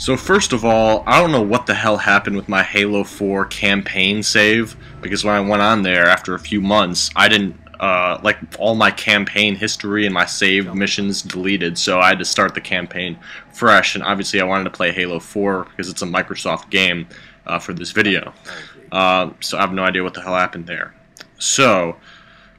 So first of all, I don't know what the hell happened with my Halo 4 campaign save, because when I went on there after a few months, I didn't, like, all my campaign history and my saved missions deleted, so I had to start the campaign fresh, and obviously I wanted to play Halo 4 because it's a Microsoft game for this video. So I have no idea what the hell happened there. So,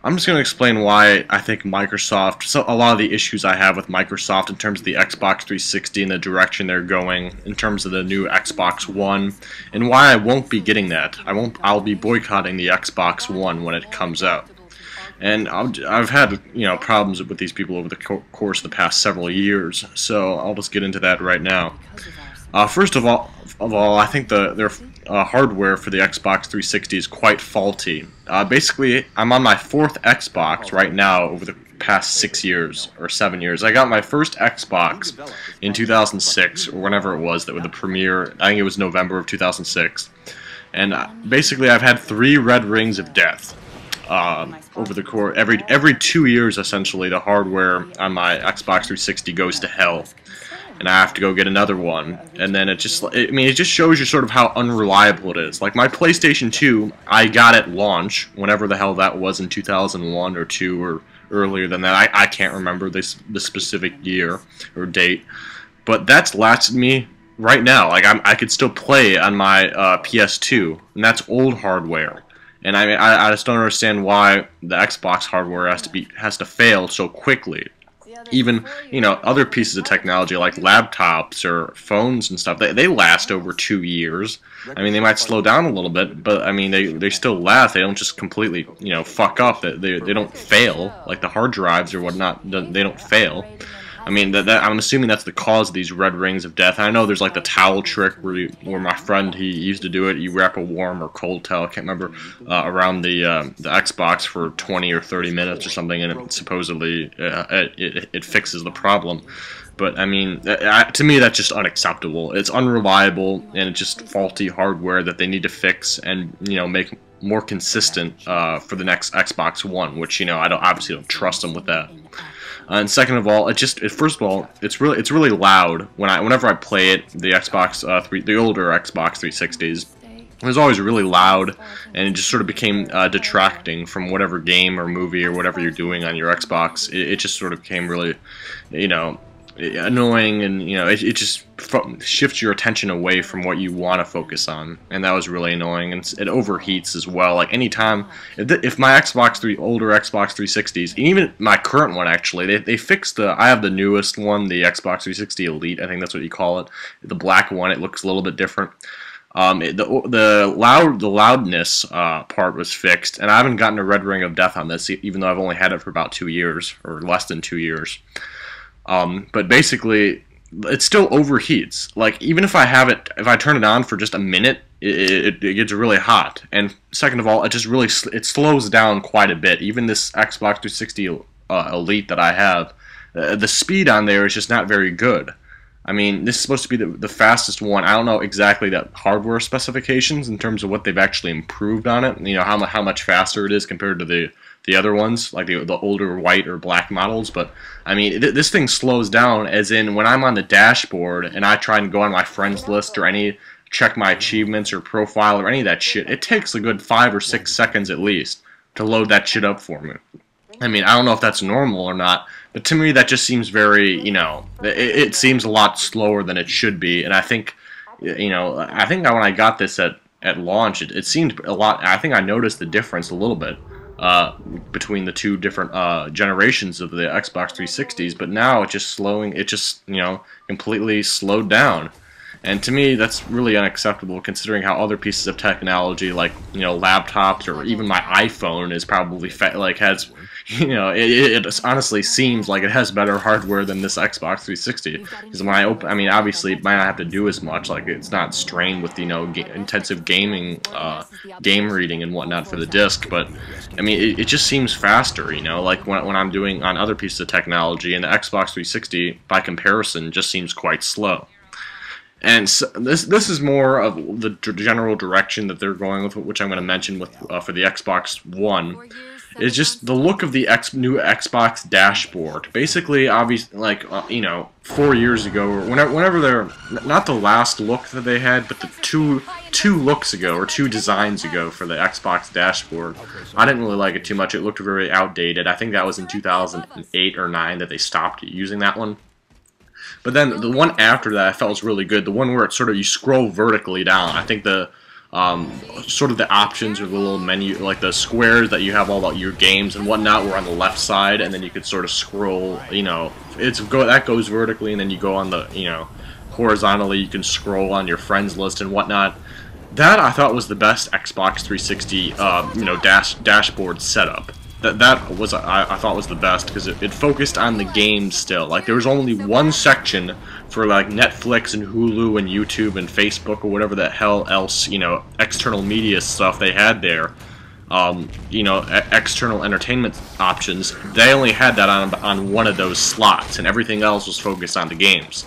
I'm just going to explain why I think Microsoft, so a lot of the issues I have with Microsoft in terms of the Xbox 360 and the direction they're going in terms of the new Xbox One, and why I won't be getting that. I'll be boycotting the Xbox One when it comes out. And I've had, problems with these people over the course of the past several years, so I'll just get into that right now. First of all, I think their hardware for the Xbox 360 is quite faulty. Basically, I'm on my 4th Xbox right now over the past 6 years or 7 years. I got my first Xbox in 2006 or whenever it was that with the premiere. I think it was November of 2006. And basically, I've had 3 red rings of death over the course. Every 2 years, essentially, the hardware on my Xbox 360 goes to hell. And I have to go get another one, and then it just shows you sort of how unreliable it is. Like my PlayStation 2, I got at launch, whenever the hell that was in 2001 or 2 or earlier than that. I can't remember the specific year or date, but that's lasted me right now. Like I could still play on my PS2, and that's old hardware. And I just don't understand why the Xbox hardware has to fail so quickly. Even, other pieces of technology like laptops or phones and stuff, they last over 2 years. I mean, they might slow down a little bit, but I mean, they still last. They don't just completely, fuck up. They don't fail, like the hard drives or whatnot, they don't fail. I mean, I'm assuming that's the cause of these red rings of death. I know there's like the towel trick where my friend, he used to do it. You wrap a warm or cold towel, I can't remember, around the Xbox for 20 or 30 minutes or something, and it supposedly it fixes the problem. But I mean, to me, that's just unacceptable. It's unreliable, and it's just faulty hardware that they need to fix and make more consistent for the next Xbox One, which I obviously don't trust them with that. And second of all, first of all, it's really loud whenever I play it. The the older Xbox 360s, it was always really loud, and it just sort of became detracting from whatever game or movie or whatever you're doing on your Xbox. It just sort of became really, annoying, and it just shifts your attention away from what you want to focus on, and that was really annoying. And it overheats as well. Like anytime, if my older Xbox 360s, even my current one actually, they fixed I have the newest one, the Xbox 360 Elite, I think that's what you call it, the black one. It looks a little bit different. The loudness part was fixed, and I haven't gotten a red ring of death on this, even though I've only had it for about 2 years or less than 2 years. But basically, it still overheats. Like, even if I turn it on for just a minute, it gets really hot. And second of all, it slows down quite a bit. Even this Xbox 360 Elite that I have, the speed on there is just not very good. I mean, this is supposed to be the fastest one. I don't know exactly the hardware specifications in terms of what they've actually improved on it. How much faster it is compared to the other ones, like the older white or black models. But I mean, this thing slows down, as in when I'm on the dashboard and I try and go on my friends list or check my achievements or profile or any of that shit, it takes a good 5 or 6 seconds at least to load that shit up for me. I mean, I don't know if that's normal or not, but to me that just seems very, it seems a lot slower than it should be. And I think, when I got this at launch, it seemed a lot. I think I noticed the difference a little bit between the two different generations of the Xbox 360s, but now it's just completely slowed down. And to me, that's really unacceptable, considering how other pieces of technology, like laptops or even my iPhone, is probably has, it honestly seems like it has better hardware than this Xbox 360. Because when I mean, obviously, it might not have to do as much. Like, it's not strained with intensive gaming, game reading and whatnot for the disc. But I mean, it just seems faster. Like when I'm doing on other pieces of technology, and the Xbox 360, by comparison, just seems quite slow. And so this is more of the general direction that they're going with, which I'm going to mention for the Xbox One. is just the look of the new Xbox dashboard. Basically, obviously, like, you know, 4 years ago, or whenever they're, not the last look that they had, but the two looks ago, or 2 designs ago for the Xbox dashboard, I didn't really like it too much. It looked very outdated. I think that was in 2008 or 9 that they stopped using that one. But then the one after that I felt was really good. The one where it's sort of, you scroll vertically down. I think the sort of the options or the little menu, like the squares that you have all about your games and whatnot, were on the left side, and then you could sort of scroll. You know, that goes vertically, and then you go on the, you know, horizontally. You can scroll on your friends list and whatnot. That I thought was the best Xbox 360, you know, dashboard setup. That was, I thought, was the best, because it focused on the games still. Like, there was only one section for, like, Netflix and Hulu and YouTube and Facebook or whatever the hell else, you know, external media stuff they had there. You know, external entertainment options. They only had that on one of those slots, and everything else was focused on the games.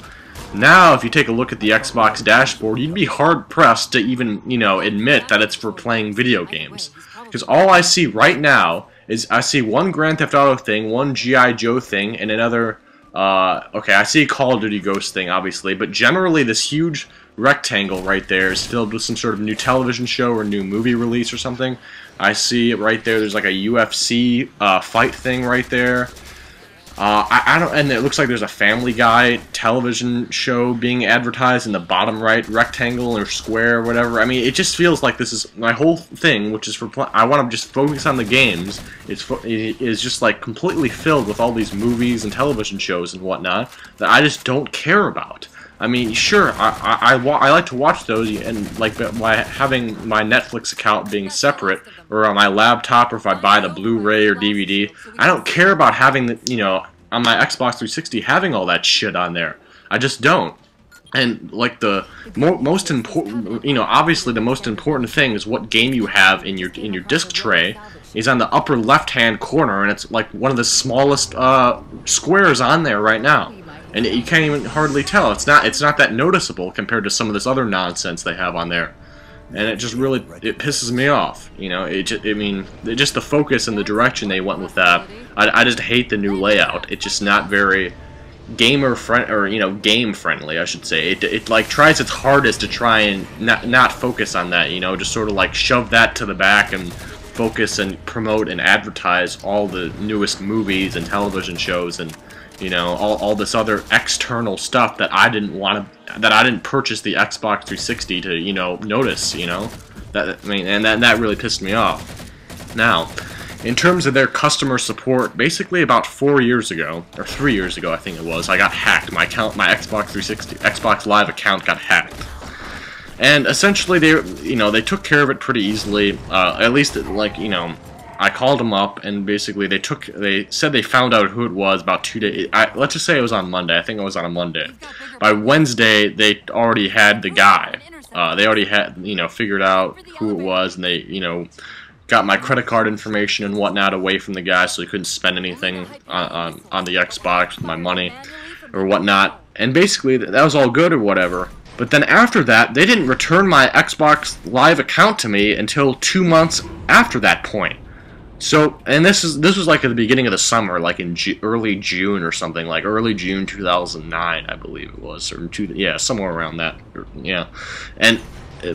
Now, if you take a look at the Xbox dashboard, you'd be hard-pressed to even, you know, admit that it's for playing video games. Because all I see right now is I see one Grand Theft Auto thing, one G.I. Joe thing, and another, okay, I see a Call of Duty Ghost thing, obviously, but generally this huge rectangle right there is filled with some sort of new television show or new movie release or something. I see it right there, there's like a UFC fight thing right there. I don't, and it looks like there's a Family Guy television show being advertised in the bottom right rectangle or square or whatever. I mean, it just feels like this is my whole thing, which is for I want to just focus on the games. It is just like completely filled with all these movies and television shows and whatnot that I just don't care about. I mean, sure, I like to watch those, and like by having my Netflix account being separate, or on my laptop, or if I buy the Blu-ray or DVD, I don't care about having the, you know, on my Xbox 360 having all that shit on there. I just don't. And like the most important, you know, obviously the most important thing is what game you have in your disc tray is on the upper left-hand corner, and it's like one of the smallest squares on there right now. And you can't even hardly tell. It's not that noticeable compared to some of this other nonsense they have on there, and it just really pisses me off. You know, I mean, just the focus and the direction they went with that. I just hate the new layout. It's just not very gamer friend, or you know, game friendly, I should say. It like tries its hardest to try and not focus on that. You know, just sort of like shove that to the back and focus and promote and advertise all the newest movies and television shows and, you know, all this other external stuff that I didn't purchase the Xbox 360 to, you know, notice, you know. I mean, and that really pissed me off. Now, in terms of their customer support, basically about 4 years ago, or 3 years ago I think it was, I got hacked. My Xbox 360, Xbox Live account got hacked. And essentially they took care of it pretty easily, at least, like, you know, I called them up, and basically they said they found out who it was about 2 days. Let's just say it was on Monday. I think it was on a Monday. By Wednesday, they already had the guy. They already had, you know, figured out who it was, and they, you know, got my credit card information and whatnot away from the guy, so he couldn't spend anything on the Xbox with my money or whatnot. And basically, that was all good or whatever. But then after that, they didn't return my Xbox Live account to me until 2 months after that point. So, and this was like at the beginning of the summer, like in early June or something, like early June 2009, I believe it was, or yeah, somewhere around that, yeah. And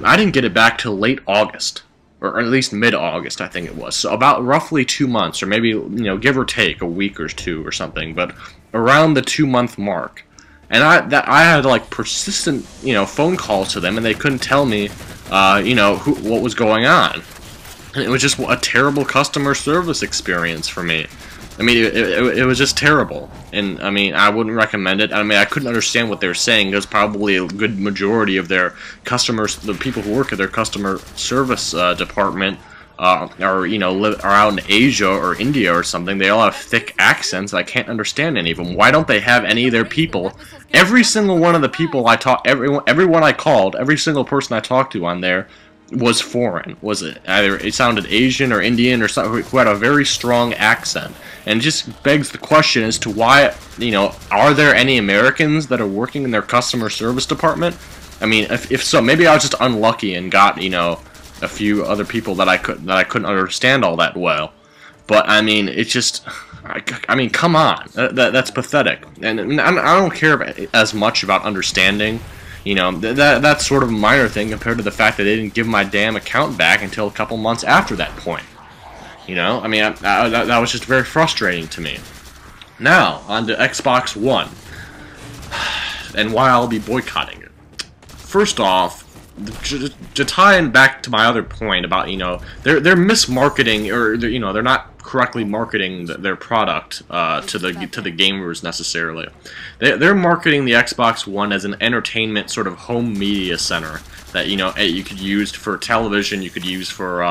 I didn't get it back till late August, or at least mid-August, I think it was. So about roughly 2 months, or maybe, you know, give or take a week or two or something, but around the 2-month mark. And I had like persistent, you know, phone calls to them, and they couldn't tell me, you know, what was going on. And it was just a terrible customer service experience for me. I mean, it was just terrible. And, I mean, I wouldn't recommend it. I mean, I couldn't understand what they were saying, because probably a good majority of their customers, the people who work at their customer service department, are, you know, are out in Asia or India or something. They all have thick accents. I can't understand any of them. Why don't they have any of their people? Every single one of the people I talked, everyone I called, every single person I talked to on there was foreign. Was it either it sounded Asian or Indian or something, who had a very strong accent? And it just begs the question as to why, you know, are there any Americans that are working in their customer service department? I mean, if so, maybe I was just unlucky and got, you know, a few other people that I couldn't understand all that well. But I mean, it's just, I mean, come on, that's pathetic. And I don't care as much about understanding. You know, that's sort of a minor thing compared to the fact that they didn't give my damn account back until a couple months after that point. You know, I mean, that was just very frustrating to me. Now, on to Xbox One, and why I'll be boycotting it. First off, to tie in back to my other point about, you know, they're mismarketing, or they're not correctly marketing their product to the gamers necessarily. They're marketing the Xbox One as an entertainment sort of home media center that, you know, you could use for television, you could use for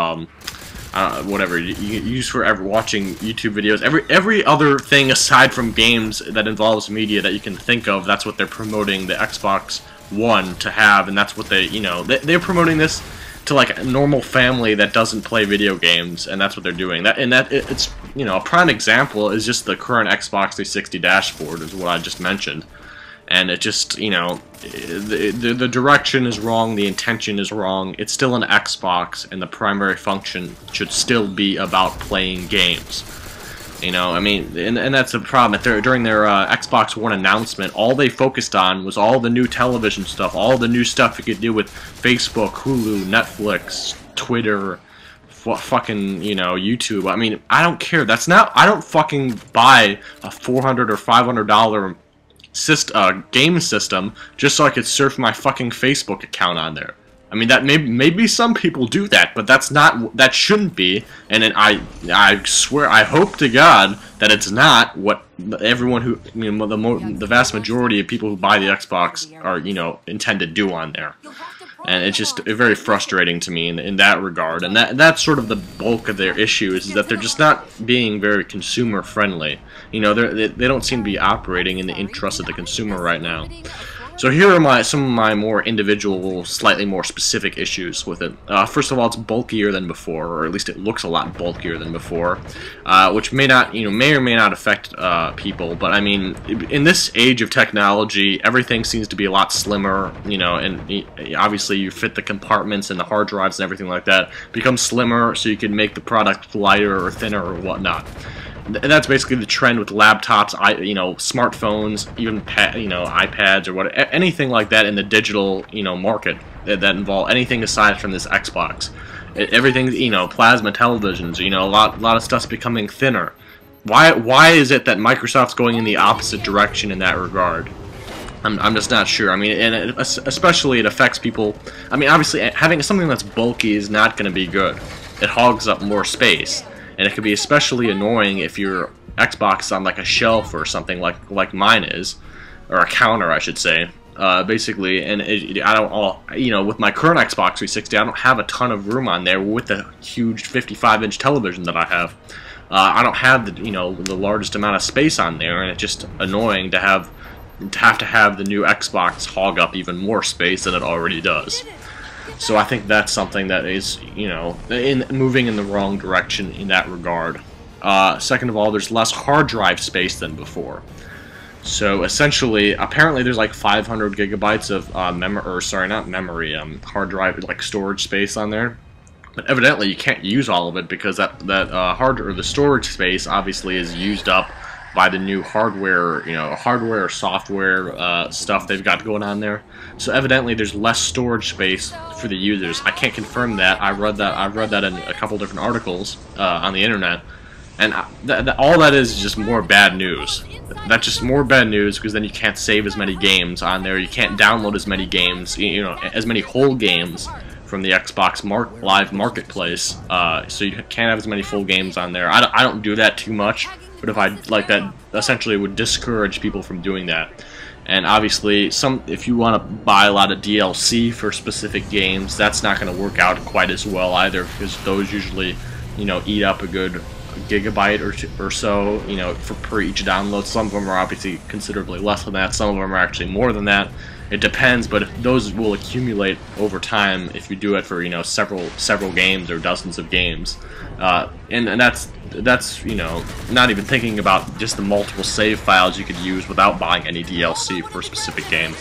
whatever you use for watching YouTube videos, every other thing aside from games that involves media that you can think of. That's what they're promoting the Xbox One to have, and that's what they're promoting this to, like, a normal family that doesn't play video games, and that's what they're doing. It's, you know, a prime example is just the current Xbox 360 dashboard, is what I just mentioned. And it just, you know, the direction is wrong, the intention is wrong. It's still an Xbox, and the primary function should still be about playing games. You know, I mean, and that's the problem. During their Xbox One announcement, all they focused on was all the new television stuff, all the new stuff you could do with Facebook, Hulu, Netflix, Twitter, fucking, you know, YouTube. I mean, I don't care. That's not. I don't fucking buy a $400 or $500 game system just so I could surf my fucking Facebook account on there. I mean, that maybe some people do that, but that shouldn't be. And then I swear, I hope to God that it's not what everyone who, you know, the vast majority of people who buy the Xbox are, you know, intend to do on there. And it's just very frustrating to me in that regard. And that's sort of the bulk of their issues, is that they're just not being very consumer friendly. You know, they don't seem to be operating in the interest of the consumer right now. So here are some of my more individual, slightly more specific issues with it. First of all, it's bulkier than before, or at least it looks a lot bulkier than before, which may or may not affect people. But I mean, in this age of technology, everything seems to be a lot slimmer. You know, and obviously you fit the compartments and the hard drives and everything like that become slimmer, so you can make the product lighter or thinner or whatnot. And that's basically the trend with laptops, you know, smartphones, even you know, iPads or what, anything like that in the digital, you know, market that involve anything aside from this Xbox. Everything, you know, plasma televisions, you know, a lot of stuff's becoming thinner. Why is it that Microsoft's going in the opposite direction in that regard? I'm just not sure. I mean, and especially it affects people. I mean, obviously having something that's bulky is not going to be good. It hogs up more space. And it could be especially annoying if your Xbox is on, like, a shelf or something like mine is, or a counter, I should say. Basically, and I don't, you know, with my current Xbox 360, I don't have a ton of room on there with the huge 55-inch television that I have. I don't have the largest amount of space on there, and it's just annoying to have the new Xbox hog up even more space than it already does. So I think that's something that is, you know, moving in the wrong direction in that regard. Second of all, there's less hard drive space than before. So essentially, apparently there's like 500 gigabytes of hard drive, like storage space on there. But evidently you can't use all of it because the storage space obviously is used up by the new hardware, you know, hardware or software stuff they've got going on there. So evidently there's less storage space for the users. I can't confirm that. I've read that in a couple different articles on the internet, and all that is just more bad news. That's just more bad news, because then you can't save as many games on there. You can't download as many games, you know, as many whole games from the Xbox Live Marketplace. So you can't have as many full games on there. I don't do that too much. But if I like that, essentially would discourage people from doing that. And obviously, if you want to buy a lot of DLC for specific games, that's not going to work out quite as well either, because those usually, you know, eat up a good gigabyte or so, you know, per each download. Some of them are obviously considerably less than that. Some of them are actually more than that. It depends, but those will accumulate over time if you do it for, you know, several games or dozens of games, and that's you know, not even thinking about just the multiple save files you could use without buying any DLC for a specific game.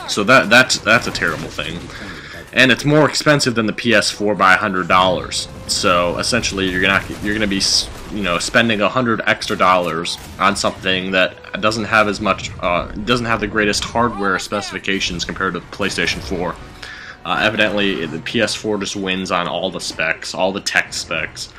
So that's a terrible thing, and it's more expensive than the PS4 by $100. So essentially, you're gonna be spending $100 extra on something that doesn't have as much, doesn't have the greatest hardware specifications compared to the PlayStation 4. Evidently, the PS4 just wins on all the specs, all the tech specs.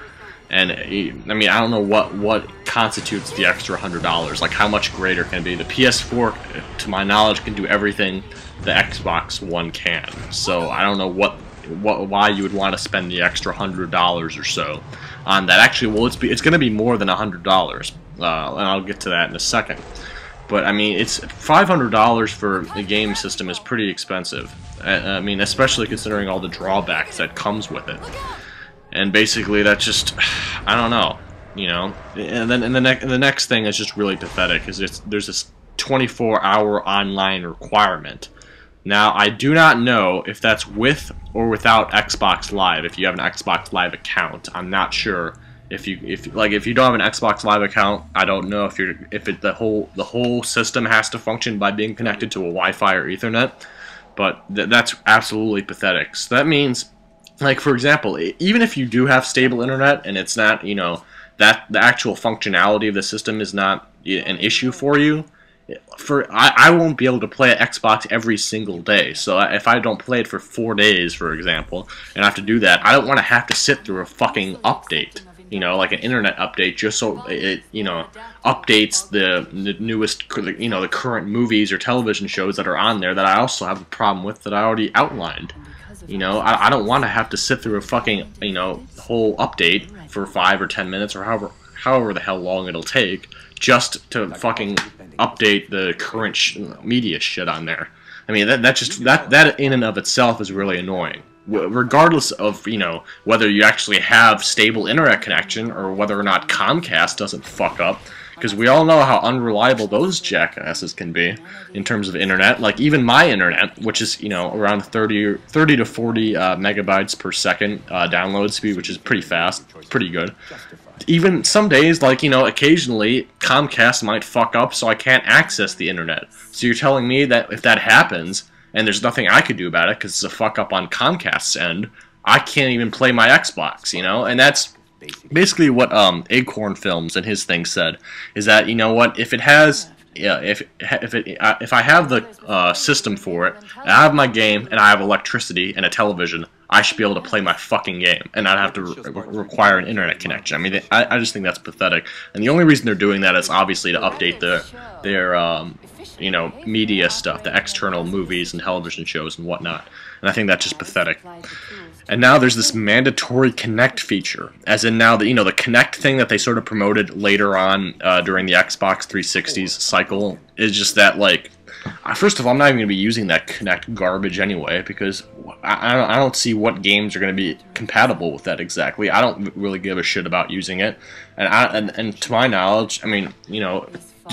And I mean, I don't know what constitutes the extra $100. Like, how much greater can it be? The PS4, to my knowledge, can do everything the Xbox One can. So I don't know why you would want to spend the extra $100 or so on that. Actually, well, it's going to be more than $100, and I'll get to that in a second. But I mean, it's $500 for the game system is pretty expensive. I mean, especially considering all the drawbacks that comes with it. And basically, that just, I don't know, And then the next thing is just really pathetic. There's this 24-hour online requirement. Now, I do not know if that's with or without Xbox Live. If you have an Xbox Live account, I'm not sure. If you don't have an Xbox Live account, I don't know if the whole system has to function by being connected to a Wi-Fi or Ethernet. But that's absolutely pathetic. So that means, like, for example, even if you do have stable internet and it's not, that the actual functionality of the system is not an issue for you, I won't be able to play Xbox every single day. So if I don't play it for 4 days, for example, and I have to do that, I don't want to have to sit through a fucking update, like an internet update, just so it, updates the newest, the current movies or television shows that are on there that I also have a problem with that I already outlined. I don't want to have to sit through a fucking, whole update for 5 or 10 minutes or however the hell long it'll take just to fucking update the current media shit on there. I mean, that in and of itself is really annoying. Regardless of, whether you actually have stable internet connection or whether or not Comcast doesn't fuck up. Because we all know how unreliable those jackasses can be in terms of internet. Like, even my internet, which is, around 30 to 40 megabytes per second download speed, which is pretty fast, pretty good. Even some days, like, occasionally, Comcast might fuck up so I can't access the internet. So you're telling me that if that happens, and there's nothing I could do about it because it's a fuck up on Comcast's end, I can't even play my Xbox, And that's basically what Acorn Films and his thing said, is that, if it has, if I have the system for it, and I have my game, and I have electricity and a television, I should be able to play my fucking game, and not have to require an internet connection. I mean, I just think that's pathetic, and the only reason they're doing that is obviously to update their media stuff, the external movies and television shows and whatnot, and I think that's just pathetic. And now there's this mandatory Connect feature, as in now the Connect thing that they sort of promoted later on during the Xbox 360's cycle is just that, like, first of all, I'm not even going to be using that Connect garbage anyway, because I don't see what games are going to be compatible with that exactly. I don't really give a shit about using it, and to my knowledge, I mean,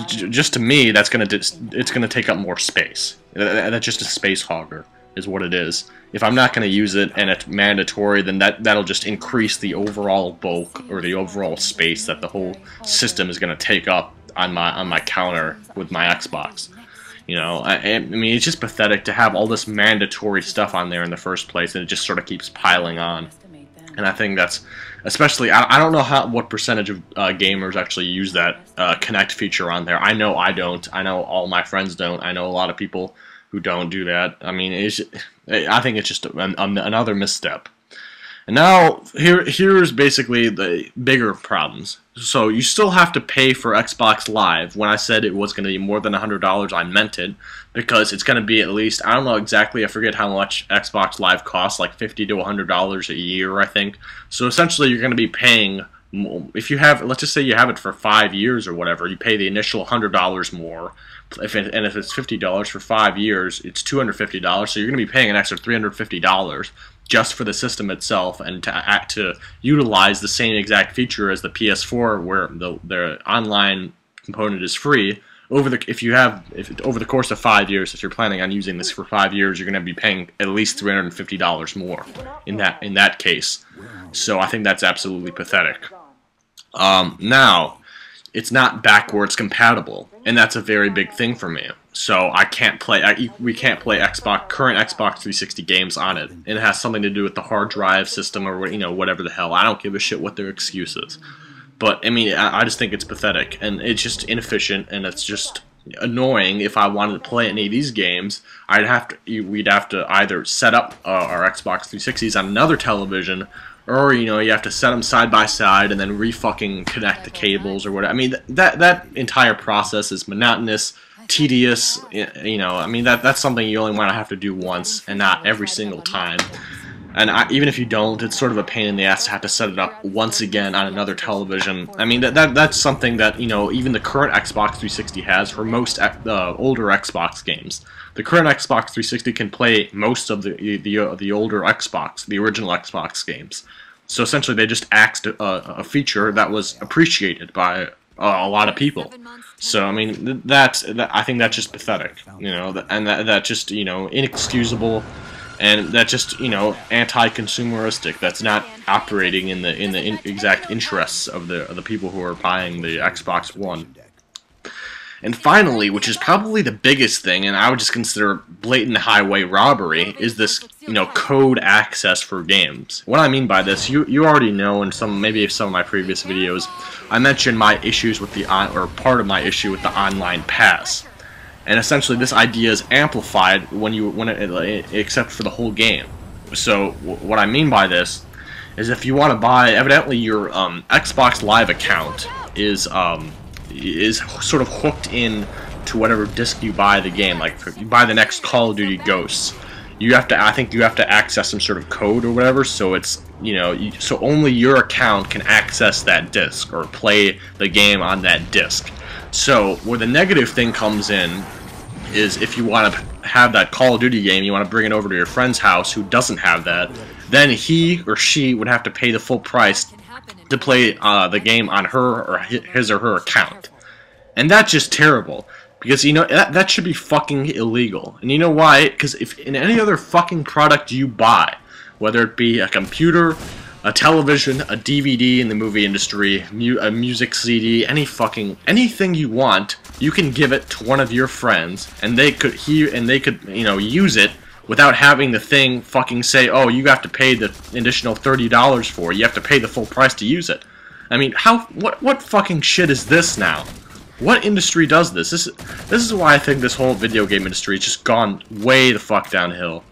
just to me, it's going to take up more space. That's just a space hogger, is what it is. If I'm not going to use it and it's mandatory, then that'll just increase the overall bulk or the overall space that the whole system is going to take up on my counter with my Xbox. I mean, it's just pathetic to have all this mandatory stuff on there in the first place, and it just sort of keeps piling on. And I think that's, especially, I don't know what percentage of gamers actually use that Connect feature on there. I know I don't. I know all my friends don't. I know a lot of people who don't do that. I mean, I think it's just another misstep. And now, here's basically the bigger problems. So, you still have to pay for Xbox Live. When I said it was going to be more than $100, I meant it. Because it's going to be at least, I don't know exactly, I forget how much Xbox Live costs, like $50 to $100 a year, I think. So, essentially, you're going to be paying, if you have, let's just say you have it for 5 years or whatever, you pay the initial $100 more. If it's $50 for 5 years, it's $250, so you're going to be paying an extra $350 just for the system itself, and to utilize the same exact feature as the PS4, where the online component is free. Over the course of 5 years, if you're planning on using this for 5 years, you're going to be paying at least $350 more in that case. So I think that's absolutely pathetic. Now, it's not backwards compatible, and that's a very big thing for me. So I can't play. We can't play current Xbox 360 games on it, and it has something to do with the hard drive system or whatever the hell. I don't give a shit what their excuse is. But I mean, I just think it's pathetic, and it's just inefficient, and it's just annoying. If I wanted to play any of these games, we'd have to either set up our Xbox 360s on another television, or you have to set them side by side and then re-fucking connect the cables or whatever. I mean, that entire process is monotonous, tedious. I mean, that's something you only want to have to do once and not every single time. And even if you don't, it's sort of a pain in the ass to have to set it up once again on another television. I mean, that's something that, even the current Xbox 360 has for most older Xbox games. The current Xbox 360 can play most of the older Xbox, the original Xbox games. So essentially, they just axed a feature that was appreciated by a lot of people. So I mean, I think that's just pathetic, and that's just inexcusable. And that's just, anti-consumeristic. That's not operating in the exact interests of the people who are buying the Xbox One. And finally, which is probably the biggest thing, and I would just consider blatant highway robbery, is this, code access for games. What I mean by this, you already know in maybe some of my previous videos, I mentioned my issues with part of my issue with the online pass. And essentially, this idea is amplified except for the whole game. So what I mean by this is, if you want to buy, evidently your Xbox Live account is sort of hooked in to whatever disc you buy the game. Like if you buy the next Call of Duty Ghosts, I think you have to access some sort of code or whatever. So it's so only your account can access that disc or play the game on that disc. So where the negative thing comes in is, if you want to have that Call of Duty game, you want to bring it over to your friend's house who doesn't have that, then he or she would have to pay the full price to play the game on his or her account. And that's just terrible, because that should be fucking illegal. And you know why? Because if in any other fucking product you buy, whether it be a computer, a television, a DVD in the movie industry, a music CD, anything you want, you can give it to one of your friends, and they could use it without having the thing fucking say, oh, you have to pay the additional $30 for it. You have to pay the full price to use it. I mean, what fucking shit is this now? What industry does this? This is why I think this whole video game industry has just gone way the fuck downhill.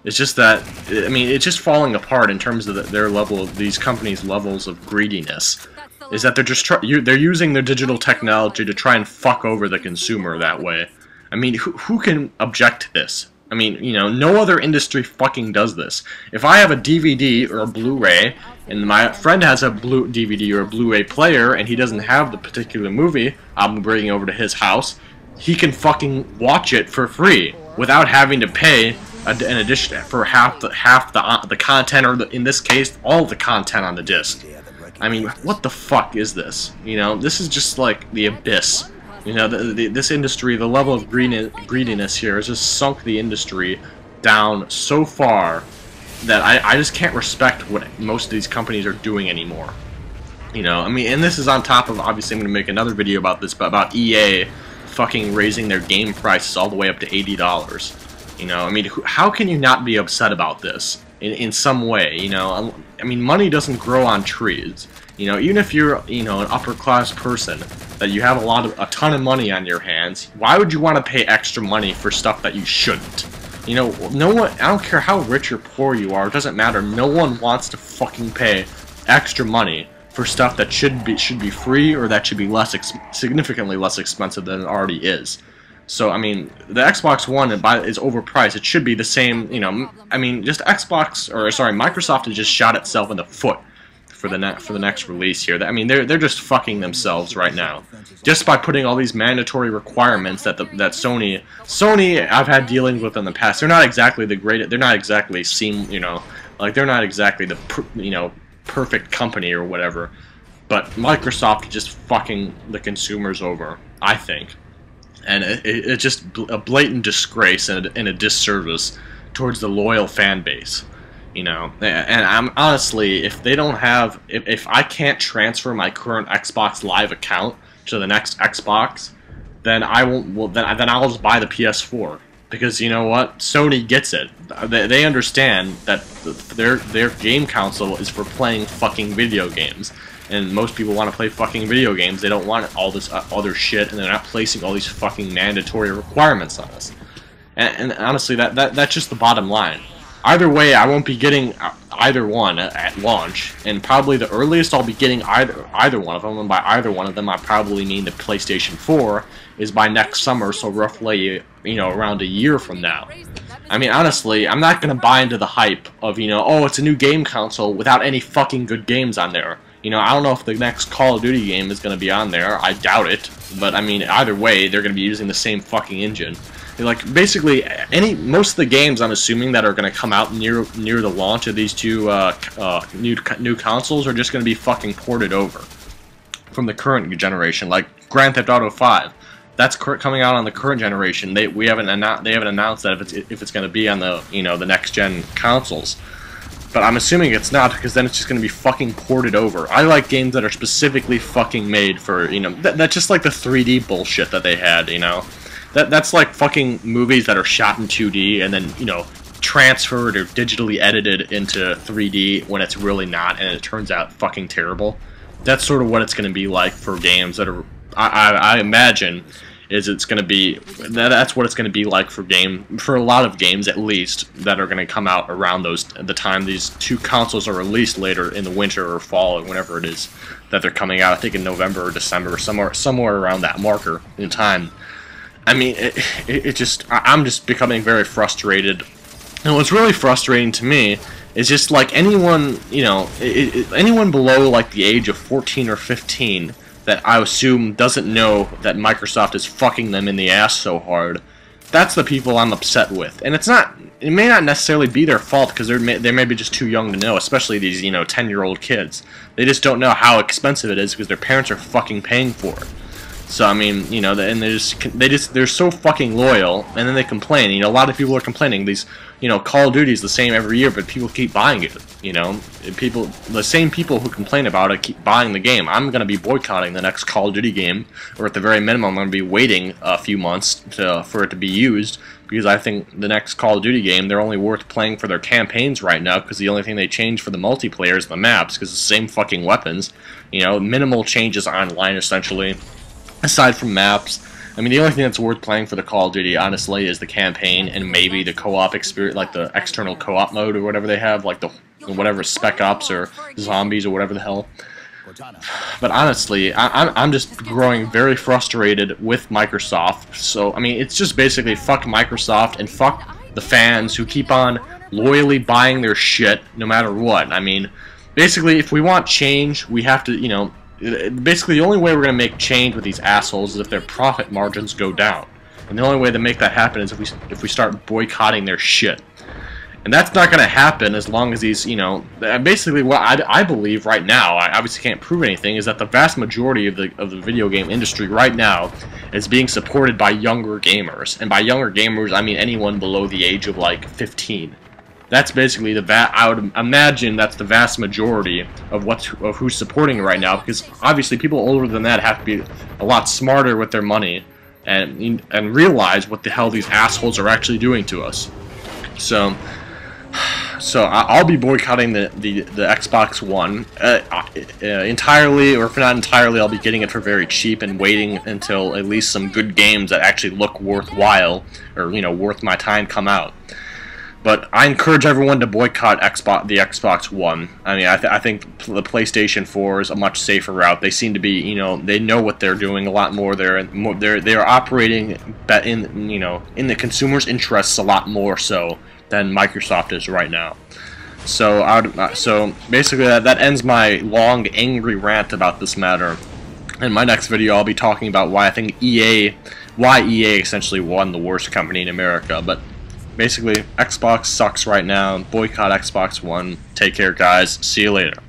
It's just that, I mean, it's just falling apart in terms of their level of these companies' levels of greediness. Is that they're using their digital technology to try and fuck over the consumer that way. I mean, who can object to this? I mean, no other industry fucking does this. If I have a DVD or a Blu-ray, and my friend has a DVD or a Blu-ray player, and he doesn't have the particular movie I'm bringing over to his house, he can fucking watch it for free without having to pay an addition for half the content, or in this case, all the content on the disc. I mean, what the fuck is this? This is just like the abyss. This industry, the level of greediness here has just sunk the industry down so far that I just can't respect what most of these companies are doing anymore. I mean, and this is on top of, obviously I'm going to make another video about this, but about EA fucking raising their game prices all the way up to $80. I mean, how can you not be upset about this in some way? I mean, money doesn't grow on trees. Even if you're, an upper class person, that you have a ton of money on your hands, why would you want to pay extra money for stuff that you shouldn't? No one, I don't care how rich or poor you are, it doesn't matter. No one wants to fucking pay extra money for stuff that should be free, or that should be significantly less expensive than it already is. So, I mean, the Xbox One is overpriced. It should be the same, I mean, just Microsoft has just shot itself in the foot for the next release here. I mean, they're just fucking themselves right now, just by putting all these mandatory requirements that Sony I've had dealings with in the past. They're not exactly the great. They're not exactly they're not exactly the perfect company or whatever. But Microsoft is just fucking the consumers over, I think. And it's just a blatant disgrace and a disservice towards the loyal fan base, And I'm honestly, if I can't transfer my current Xbox Live account to the next Xbox, then I won't. Well, then I'll just buy the PS4, because you know what? Sony gets it. They understand that their game console is for playing fucking video games. and most people want to play fucking video games. They don't want all this other shit, and they're not placing all these fucking mandatory requirements on us. And honestly, that's just the bottom line. Either way, I won't be getting either one at launch, and probably the earliest I'll be getting either one of them, and by either one of them I probably mean the PlayStation 4, is by next summer, so roughly, you know, around a year from now. I mean, honestly, I'm not gonna buy into the hype of, you know, oh, it's a new game console without any fucking good games on there. You know, I don't know if the next Call of Duty game is gonna be on there, I doubt it, but I mean, either way, they're gonna be using the same fucking engine. Like, basically, most of the games I'm assuming that are going to come out near the launch of these two new consoles are just going to be fucking ported over from the current generation. Like Grand Theft Auto 5, that's coming out on the current generation. They haven't announced that if it's going to be on the, you know, the next gen consoles. But I'm assuming it's not, because then it's just going to be fucking ported over. I like games that are specifically fucking made for, you know, that's just like the 3D bullshit that they had, you know. That's like fucking movies that are shot in 2D and then, you know, transferred or digitally edited into 3D when it's really not, and it turns out fucking terrible. That's sort of what it's going to be like for games that are, I imagine, it's going to be, that's what it's going to be like for a lot of games, at least, that are going to come out around the time these two consoles are released later in the winter or fall or whenever it is that they're coming out. I think in November or December, somewhere around that marker in time. I mean, I'm just becoming very frustrated. And what's really frustrating to me is just like anyone, you know, anyone below like the age of 14 or 15 that I assume doesn't know that Microsoft is fucking them in the ass so hard. That's the people I'm upset with. And it may not necessarily be their fault, because they may be just too young to know, especially these, you know, 10-year-old kids. They just don't know how expensive it is because their parents are fucking paying for it. So I mean, you know, and they're so fucking loyal, and then they complain. You know, a lot of people are complaining. These, you know, Call of Duty is the same every year, but people keep buying it. You know, the same people who complain about it keep buying the game. I'm gonna be boycotting the next Call of Duty game, or at the very minimum, I'm gonna be waiting a few months for it to be used, because I think the next Call of Duty game, they're only worth playing for their campaigns right now, because the only thing they change for the multiplayer is the maps, because it's the same fucking weapons. You know, minimal changes online essentially. Aside from maps, I mean, the only thing that's worth playing for the Call of Duty, honestly, is the campaign and maybe the co-op experience, like the external co-op mode or whatever they have, like the whatever Spec Ops or Zombies or whatever the hell. But honestly, I'm just growing very frustrated with Microsoft. So, I mean, it's just basically fuck Microsoft and fuck the fans who keep on loyally buying their shit no matter what. I mean, basically, if we want change, we have to, you know, basically, the only way we're going to make change with these assholes is if their profit margins go down. And the only way to make that happen is if we start boycotting their shit. And that's not going to happen as long as these, you know, basically what I believe right now, I obviously can't prove anything, is that the vast majority of the video game industry right now is being supported by younger gamers. And by younger gamers, I mean anyone below the age of, like, 15. That's basically I would imagine that's the vast majority of who's supporting it right now, because obviously people older than that have to be a lot smarter with their money and realize what the hell these assholes are actually doing to us. So I'll be boycotting the Xbox One entirely, or if not entirely, I'll be getting it for very cheap and waiting until at least some good games that actually look worthwhile, or, you know, worth my time come out. But I encourage everyone to boycott the Xbox One. I mean, I think the PlayStation 4 is a much safer route. They seem to be, you know, they know what they're doing a lot more. They're operating in, you know, in the consumer's interests a lot more so than Microsoft is right now. So basically that ends my long angry rant about this matter. In my next video, I'll be talking about why I think why EA essentially won the worst company in America. But basically, Xbox sucks right now. Boycott Xbox One. Take care, guys. See you later.